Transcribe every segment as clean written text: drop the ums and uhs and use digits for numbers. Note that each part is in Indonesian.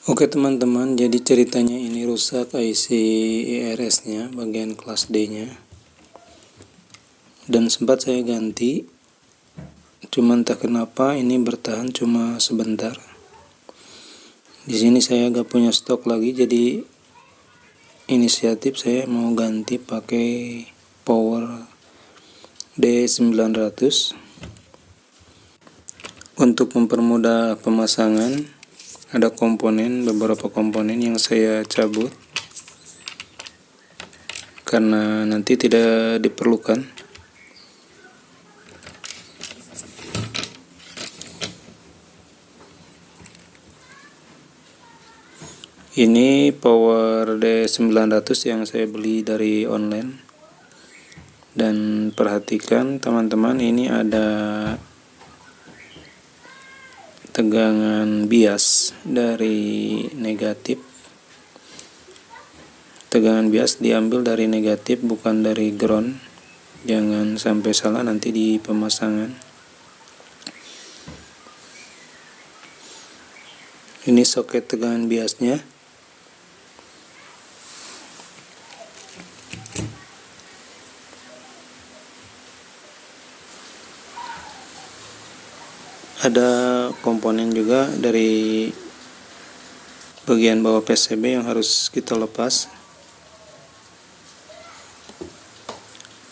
Oke teman-teman, jadi ceritanya ini rusak IC ERS-nya, bagian kelas D-nya. Dan sempat saya ganti, cuman tak kenapa ini bertahan cuma sebentar. Di sini saya gak punya stok lagi, jadi inisiatif saya mau ganti pakai power D900. Untuk mempermudah pemasangan, ada beberapa komponen yang saya cabut karena nanti tidak diperlukan. Ini power D900 yang saya beli dari online. Dan perhatikan teman-teman, ini ada tegangan bias dari negatif. Tegangan bias diambil dari negatif, bukan dari ground. Jangan sampai salah nanti di pemasangan. Ini soket tegangan biasnya. Ada komponen juga dari bagian bawah PCB yang harus kita lepas,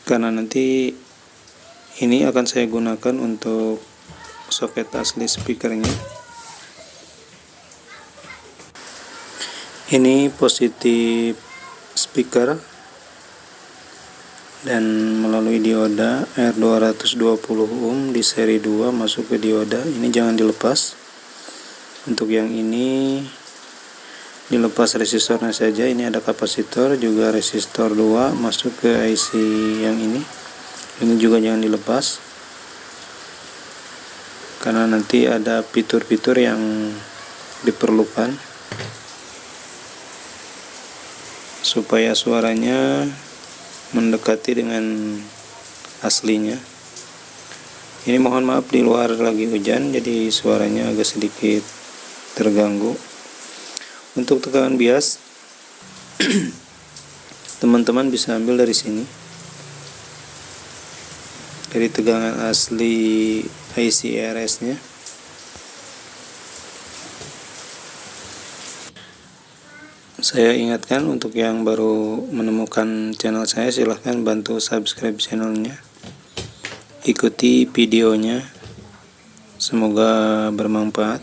karena nanti ini akan saya gunakan untuk soket asli speakernya. Ini positif speaker dan melalui dioda R220 ohm di seri 2 masuk ke dioda. Ini jangan dilepas. Untuk yang ini dilepas resistornya saja. Ini ada kapasitor juga, resistor 2 masuk ke IC yang ini. Ini juga jangan dilepas, karena nanti ada fitur-fitur yang diperlukan supaya suaranya mendekati dengan aslinya. Ini mohon maaf, di luar lagi hujan, jadi suaranya agak sedikit terganggu. Untuk tegangan bias, teman-teman bisa ambil dari sini, dari tegangan asli IC ERS-nya. Saya ingatkan untuk yang baru menemukan channel saya, silahkan bantu subscribe channelnya, ikuti videonya, semoga bermanfaat.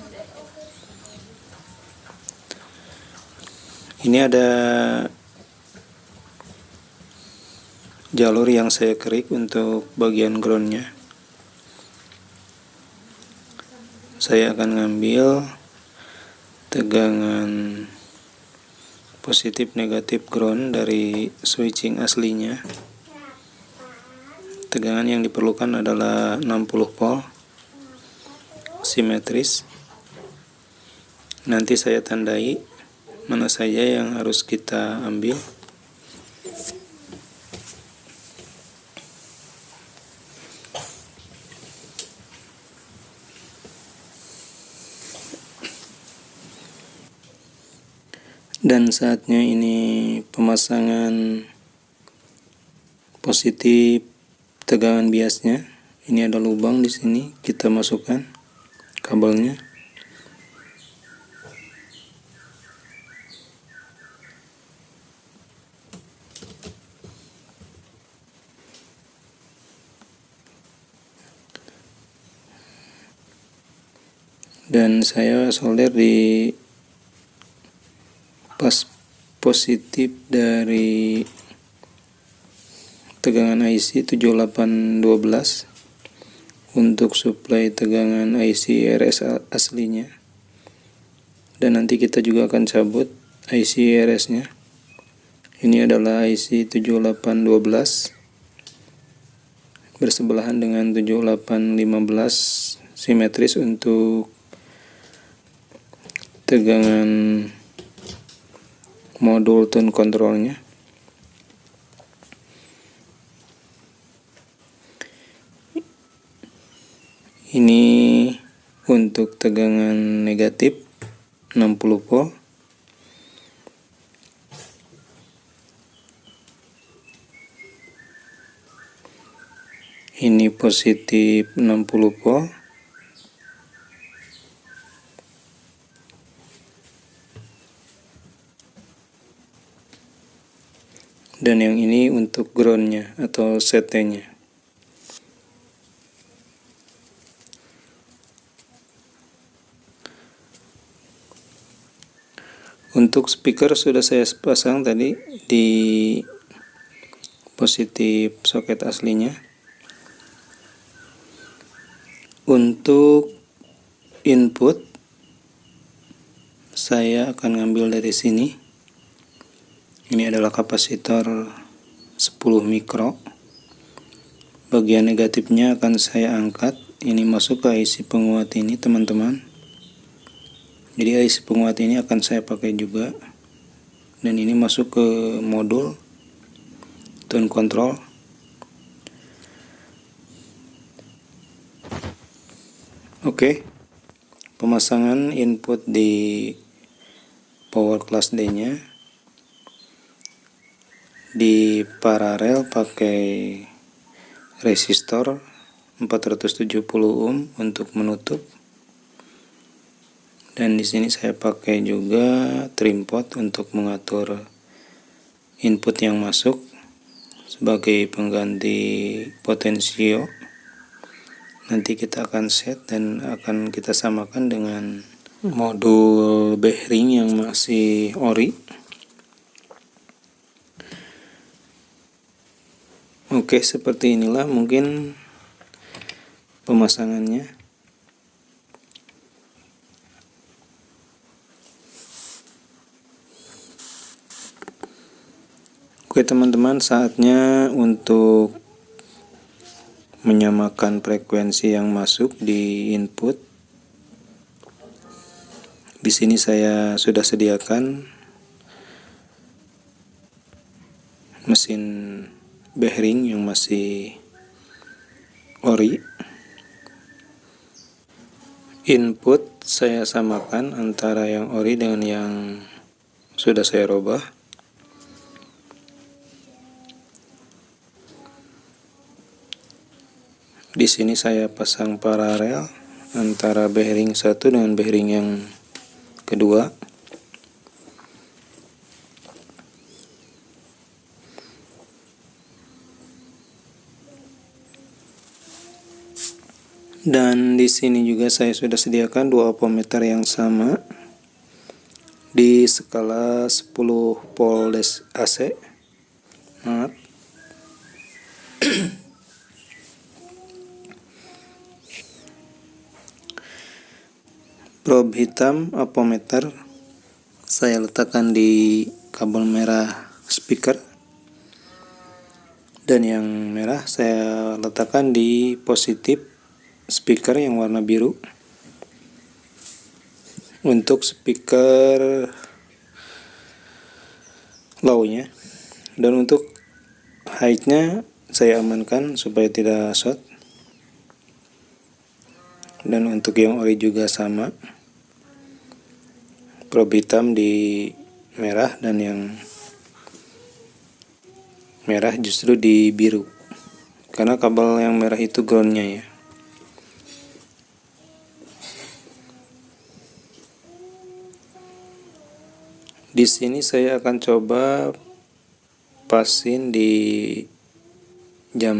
Ini ada jalur yang saya kerik untuk bagian groundnya. Saya akan ngambil tegangan positif negatif ground dari switching aslinya. Tegangan yang diperlukan adalah 60 volt simetris. Nanti saya tandai mana saja yang harus kita ambil. Dan saatnya ini pemasangan positif tegangan biasnya. Ini ada lubang di sini, kita masukkan kabelnya. Dan saya solder di pas positif dari tegangan IC 7812 untuk suplai tegangan IC ERS aslinya. Dan nanti kita juga akan cabut IC ERS-nya. Ini adalah IC 7812 bersebelahan dengan 7815 simetris untuk tegangan modul tone controlnya. Ini untuk tegangan negatif 60 volt Ini positif 60 volt. Dan yang ini untuk groundnya atau CT-nya. Untuk speaker sudah saya pasang tadi di positif soket aslinya. Untuk input saya akan ngambil dari sini. Ini adalah kapasitor 10 mikro. Bagian negatifnya akan saya angkat. Ini masuk ke IC penguat ini, teman-teman. Jadi IC penguat ini akan saya pakai juga. Dan ini masuk ke modul tone control. Oke. Pemasangan input di power class D nya di paralel pakai resistor 470 ohm untuk menutup. Dan di sini saya pakai juga trim pot untuk mengatur input yang masuk sebagai pengganti potensio. Nanti kita akan set dan akan kita samakan dengan modul bearing yang masih ori. Oke, seperti inilah mungkin pemasangannya. Oke teman-teman, saatnya untuk menyamakan frekuensi yang masuk di input. Di sini saya sudah sediakan mesin bearing yang masih ori. Input saya samakan antara yang ori dengan yang sudah saya robah. Di sini saya pasang paralel antara bearing satu dengan bearing yang kedua. Dan di sini juga saya sudah sediakan dua ohmmeter yang sama di skala 10 volt AC. Maaf. Probe hitam ohmmeter saya letakkan di kabel merah speaker, dan yang merah saya letakkan di positif speaker yang warna biru. Untuk speaker low-nya, dan untuk high-nya saya amankan supaya tidak short. Dan untuk yang ori juga sama, probe hitam di merah dan yang merah justru di biru, karena kabel yang merah itu groundnya ya. Di sini saya akan coba pasin di jam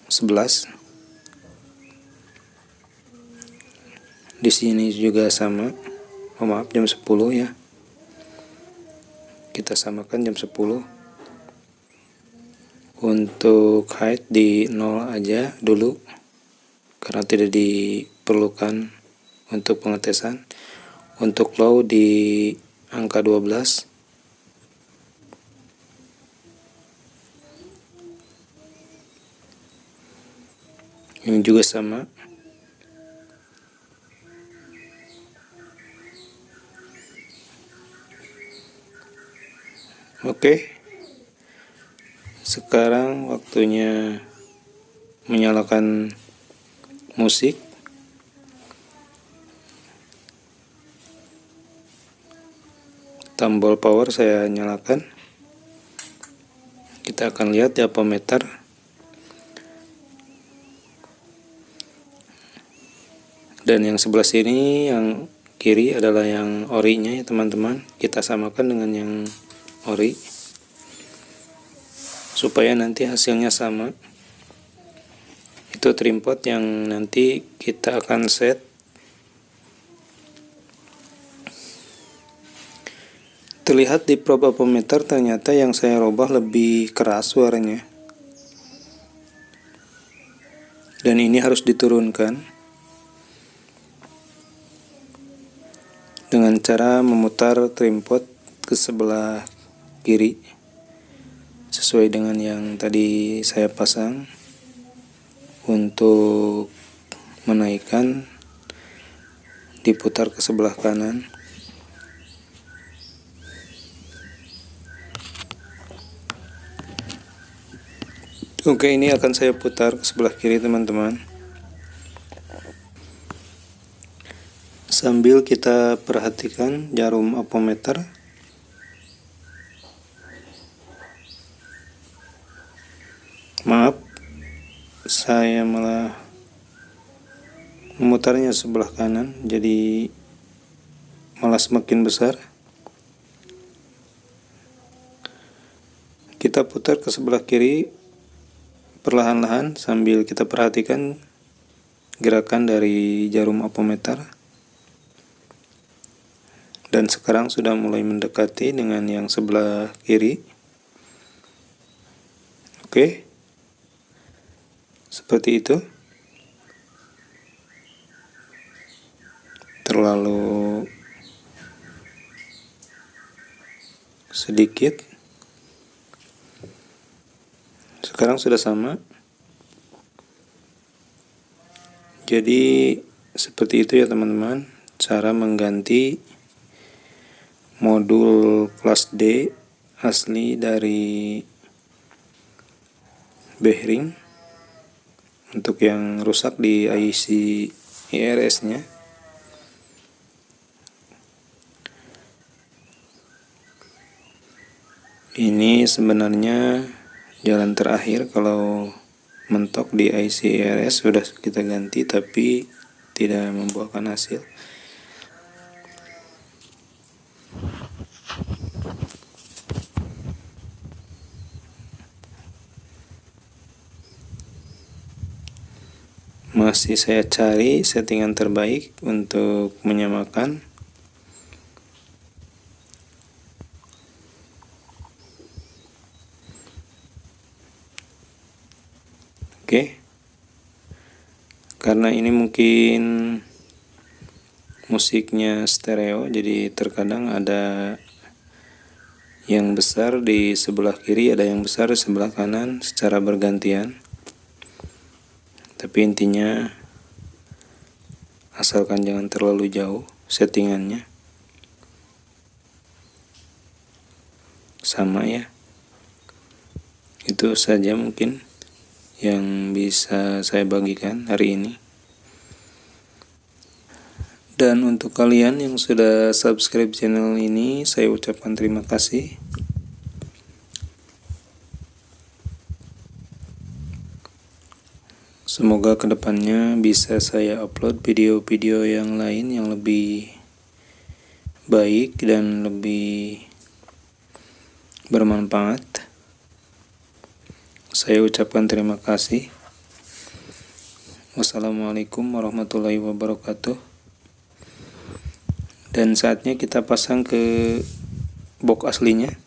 11. Di sini juga sama. Oh, maaf, jam 10 ya. Kita samakan jam 10. Untuk height di 0 aja dulu, karena tidak diperlukan untuk pengetesan. Untuk low di angka 12. Ini juga sama. Oke. Sekarang waktunya menyalakan musik. Tombol power saya nyalakan. Kita akan lihat di ohmmeter Dan yang sebelah sini yang kiri adalah yang orinya ya teman-teman. Kita samakan dengan yang ori supaya nanti hasilnya sama. Itu trimpot yang nanti kita akan set. Terlihat di probe apometer ternyata yang saya rubah lebih keras suaranya. Dan ini harus diturunkan dengan cara memutar trimpot ke sebelah kiri sesuai dengan yang tadi saya pasang. Untuk menaikkan diputar ke sebelah kanan. Oke, ini akan saya putar ke sebelah kiri teman-teman. Sambil kita perhatikan jarum apometer. Maaf, saya malah memutarnya sebelah kanan, jadi malah semakin besar. Kita putar ke sebelah kiri perlahan-lahan sambil kita perhatikan gerakan dari jarum apometer. Dan sekarang sudah mulai mendekati dengan yang sebelah kiri. Oke, seperti itu. Terlalu sedikit. Sekarang sudah sama. Jadi seperti itu ya teman-teman, cara mengganti modul kelas D asli dari bearing untuk yang rusak di IC IRS nya. Ini sebenarnya jalan terakhir kalau mentok di IC IRS sudah kita ganti tapi tidak membuahkan hasil. Masih saya cari settingan terbaik untuk menyamakan. Oke. Karena ini mungkin musiknya stereo, jadi terkadang ada yang besar di sebelah kiri, ada yang besar di sebelah kanan secara bergantian. Tapi intinya asalkan jangan terlalu jauh settingannya. Sama ya. Itu saja mungkin yang bisa saya bagikan hari ini. Dan untuk kalian yang sudah subscribe channel ini, saya ucapkan terima kasih. Semoga kedepannya bisa saya upload video-video yang lain yang lebih baik dan lebih bermanfaat. Saya ucapkan terima kasih. Wassalamualaikum warahmatullahi wabarakatuh. Dan saatnya kita pasang ke box aslinya.